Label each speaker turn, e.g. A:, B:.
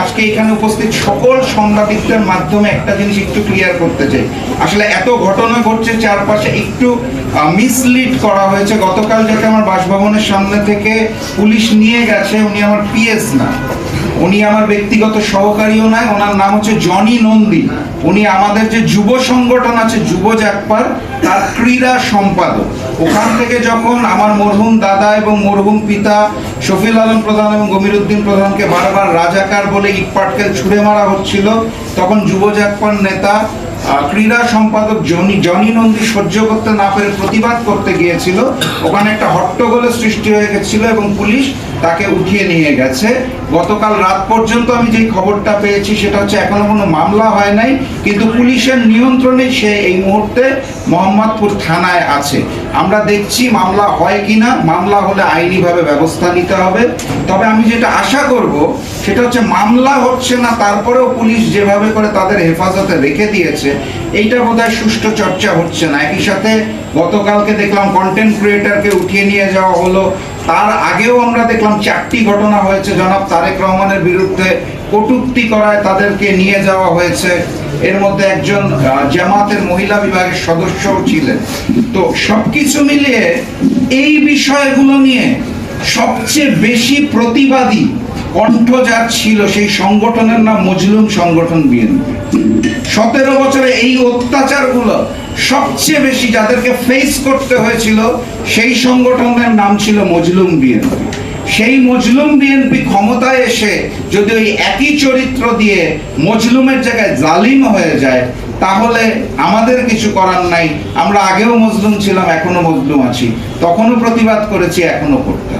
A: আজকে এখানে উপস্থিত সকল সাংবাদিকদের মাধ্যমে একটা জিনিস একটু ক্লিয়ার করতে চাই। আসলে এত ঘটনা ঘটছে চারপাশে, একটু মিসলিড করা হয়েছে। গতকাল যাকে আমার বাসভবনের সামনে থেকে পুলিশ নিয়ে গেছে, উনি আমার পিএস না, উনি আমার ব্যক্তিগত সহকারীও নয়। ওনার নাম হচ্ছে জনি নন্দী। উনি আমাদের যে যুব সংগঠন আছে যুব জাগপার, তার ক্রীড়া সম্পাদক। ওখান থেকে যখন আমার মরহুম দাদা এবং মরহুম পিতা শফিল আলম প্রধান এবং গমিরুদ্দিন প্রধানকে বারবার রাজাকার বলে ইট পাটকেল ছুঁড়ে মারা হচ্ছিল, তখন যুব জাগপার নেতা ক্রীড়া সম্পাদক জনি নন্দী সহ্য করতে না পেরে প্রতিবাদ করতে গিয়েছিল। ওখানে একটা হট্টগোলের সৃষ্টি হয়ে গেছিল এবং পুলিশ তাকে উঠিয়ে নিয়ে গেছে। গতকাল রাত পর্যন্ত আমি যেই খবরটা পেয়েছি সেটা হচ্ছে এখনো কোনো মামলা হয় নাই, কিন্তু পুলিশের নিয়ন্ত্রণে সে এই মুহূর্তে মোহাম্মদপুর থানায় আছে। আমরা দেখছি মামলা হয় কিনা। মামলা হলে আইনিভাবে ব্যবস্থা নিতে হবে। তবে আমি যেটা আশা করব সেটা হচ্ছে মামলা হচ্ছে না, তারপরেও পুলিশ যেভাবে করে তাদের হেফাজতে রেখে দিয়েছে, এইটা বোধহয় সুষ্ঠু চর্চা হচ্ছে না। একই সাথে গতকালকে দেখলাম কন্টেন্ট ক্রিয়েটরকে উঠিয়ে নিয়ে যাওয়া হলো। তার আগেও আমরা দেখলাম 4টি ঘটনা হয়েছে জনাব তারেক রহমানের বিরুদ্ধে কটূক্তি করায় তাদেরকে নিয়ে যাওয়া হয়েছে। এর মধ্যে একজন জামাতের মহিলা বিভাগের সদস্যও ছিলেন। তো সবকিছু মিলিয়ে এই বিষয়গুলো নিয়ে সবচেয়ে বেশি প্রতিবাদী কণ্ঠ যার ছিল সেই সংগঠনের নাম মজলুম সংগঠন বিএনপি। 17 বছরে এই অত্যাচারগুলো সবচেয়ে বেশি যাদেরকে ফেস করতে হয়েছিল সেই সংগঠনের নাম ছিল মজলুম বিএনপি। সেই মজলুম বিএনপি ক্ষমতায় এসে যদি ওই একই চরিত্র দিয়ে মজলুমের জায়গায় জালিম হয়ে যায়, তাহলে আমাদের কিছু করার নাই। আমরা আগেও মজলুম ছিলাম, এখনো মজলুম আছি, তখনও প্রতিবাদ করেছি, এখনো করতে